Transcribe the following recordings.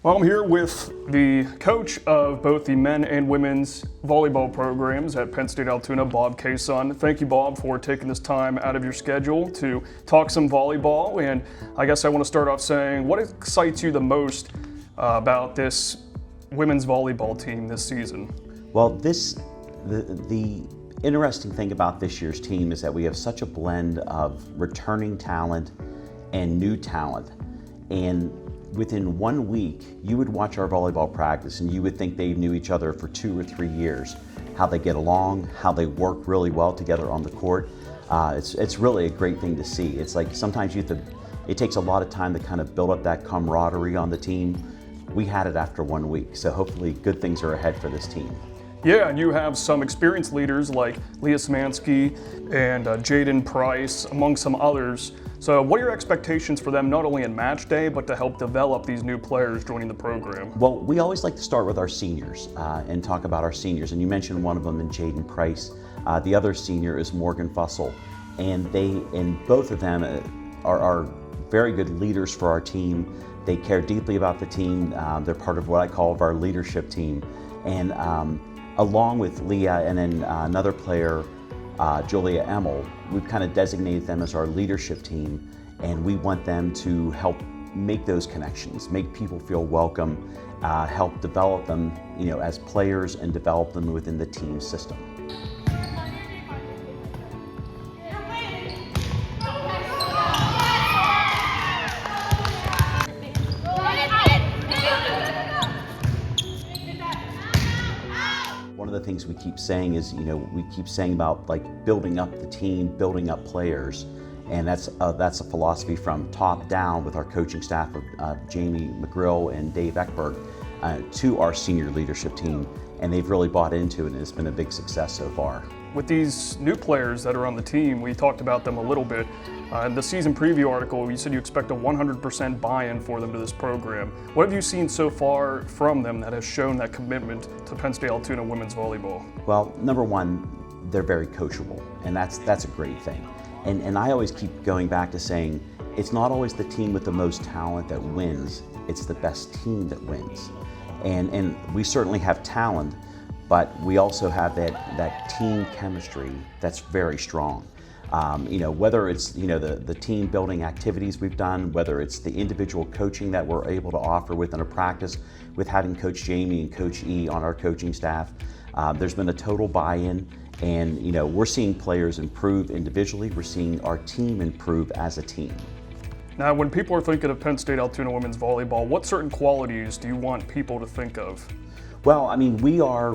Well, I'm here with the coach of both the men and women's volleyball programs at Penn State Altoona, Bob Cason. Thank you, Bob, for taking this time out of your schedule to talk some volleyball. And I guess I want to start off saying, what excites you the most about this women's volleyball team this season? Well, the interesting thing about this year's team is that we have such a blend of returning talent and new talent. And within 1 week, you would watch our volleyball practice and you would think they knew each other for 2 or 3 years. How they get along, how they work really well together on the court. It's really a great thing to see. It's like sometimes it takes a lot of time to kind of build up that camaraderie on the team. We had it after 1 week, so hopefully good things are ahead for this team. Yeah, and you have some experienced leaders like Leah Smansky and Jaden Price, among some others. So what are your expectations for them, not only in match day, but to help develop these new players joining the program? Well, we always like to start with our seniors and talk about our seniors. And you mentioned one of them in Jaden Price. The other senior is Morgan Fussell. And both of them are very good leaders for our team. They care deeply about the team. They're part of what I call our leadership team. And along with Leah and then another player, Julia Emmel, we've kind of designated them as our leadership team, and we want them to help make those connections, make people feel welcome, help develop them, as players and develop them within the team system. One of the things we keep saying is, we keep saying about like building up the team, building up players, and that's a philosophy from top down with our coaching staff of Jamie McGrill and Dave Eckberg to our senior leadership team, and they've really bought into it, and it's been a big success so far. With these new players that are on the team, we talked about them a little bit. In the season preview article, you said you expect a 100% buy-in for them to this program. What have you seen so far from them that has shown that commitment to Penn State Altoona women's volleyball? Well, number one, they're very coachable, and that's a great thing. And I always keep going back to saying, it's not always the team with the most talent that wins, it's the best team that wins. And we certainly have talent, but we also have that team chemistry that's very strong. Whether it's the team building activities we've done, whether it's the individual coaching that we're able to offer within a practice with having Coach Jamie and Coach E on our coaching staff, there's been a total buy-in, and we're seeing players improve individually. We're seeing our team improve as a team. Now, when people are thinking of Penn State Altoona women's volleyball, what certain qualities do you want people to think of? Well, I mean, we are,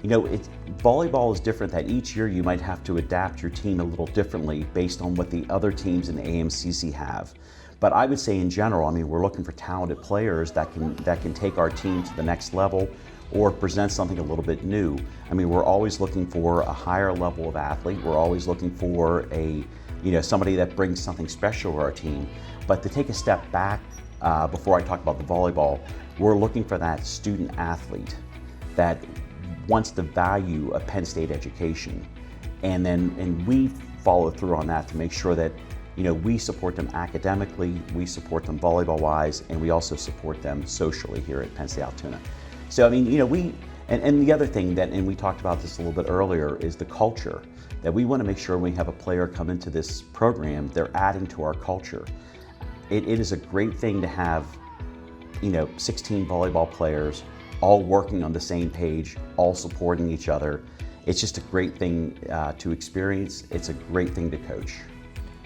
volleyball is different, that each year you might have to adapt your team a little differently based on what the other teams in the AMCC have. But I would say in general, I mean, we're looking for talented players that can take our team to the next level or present something a little bit new. I mean, we're always looking for a higher level of athlete. We're always looking for somebody that brings something special to our team. But to take a step back, before I talk about the volleyball, we're looking for that student athlete that wants the value of Penn State education. And we follow through on that to make sure that we support them academically, we support them volleyball-wise, and we also support them socially here at Penn State Altoona. So I mean, and the other thing and we talked about this a little bit earlier, is the culture. That we want to make sure when we have a player come into this program, they're adding to our culture. It is a great thing to have 16 volleyball players all working on the same page, all supporting each other. It's just a great thing to experience. It's a great thing to coach.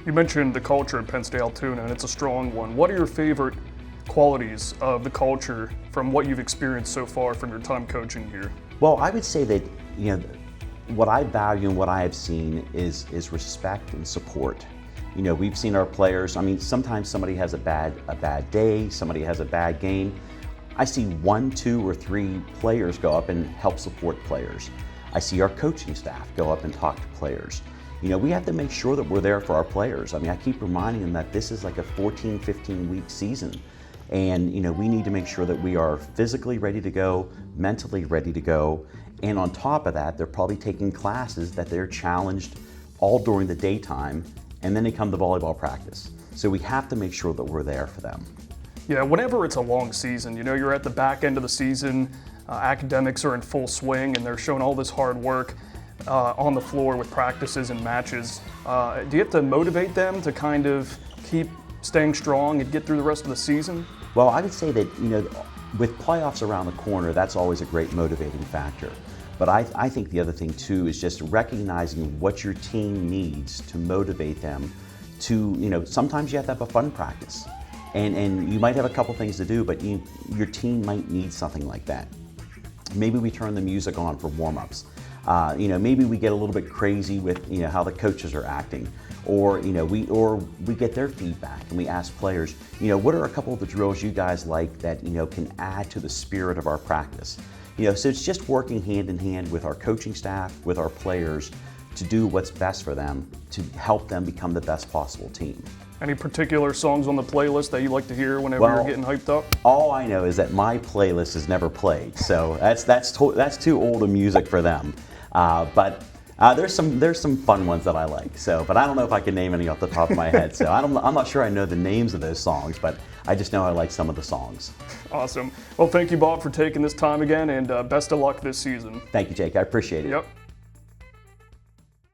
You mentioned the culture at Penn State Altoona, and it's a strong one. What are your favorite qualities of the culture from what you've experienced so far from your time coaching here? Well, I would say that what I value and what I have seen is respect and support. We've seen our players, I mean, sometimes somebody has a bad day, somebody has a bad game. I see 1, 2, or 3 players go up and help support players. I see our coaching staff go up and talk to players. We have to make sure that we're there for our players. I mean, I keep reminding them that this is like a 14, 15-week season. And we need to make sure that we are physically ready to go, mentally ready to go. And on top of that, they're probably taking classes that they're challenged all during the daytime, and then they come to volleyball practice. So we have to make sure that we're there for them. Yeah, whenever it's a long season, you're at the back end of the season, academics are in full swing, and they're showing all this hard work on the floor with practices and matches. Do you have to motivate them to kind of keep staying strong and get through the rest of the season? Well, I would say that, with playoffs around the corner, that's always a great motivating factor. But I think the other thing too is just recognizing what your team needs to motivate them to, sometimes you have to have a fun practice. And you might have a couple things to do, but your team might need something like that. Maybe we turn the music on for warm-ups. Maybe we get a little bit crazy with how the coaches are acting, or we get their feedback and we ask players, what are a couple of the drills you guys like that can add to the spirit of our practice. So it's just working hand in hand with our coaching staff, with our players, to do what's best for them to help them become the best possible team. Any particular songs on the playlist that you like to hear whenever you're getting hyped up? All I know is that my playlist is never played, so that's too old a music for them. But there's some fun ones that I like. So, but I don't know if I can name any off the top of my head. So I'm not sure I know the names of those songs, but I just know I like some of the songs. Awesome. Well, thank you, Bob, for taking this time again, and best of luck this season. Thank you, Jake. I appreciate it. Yep.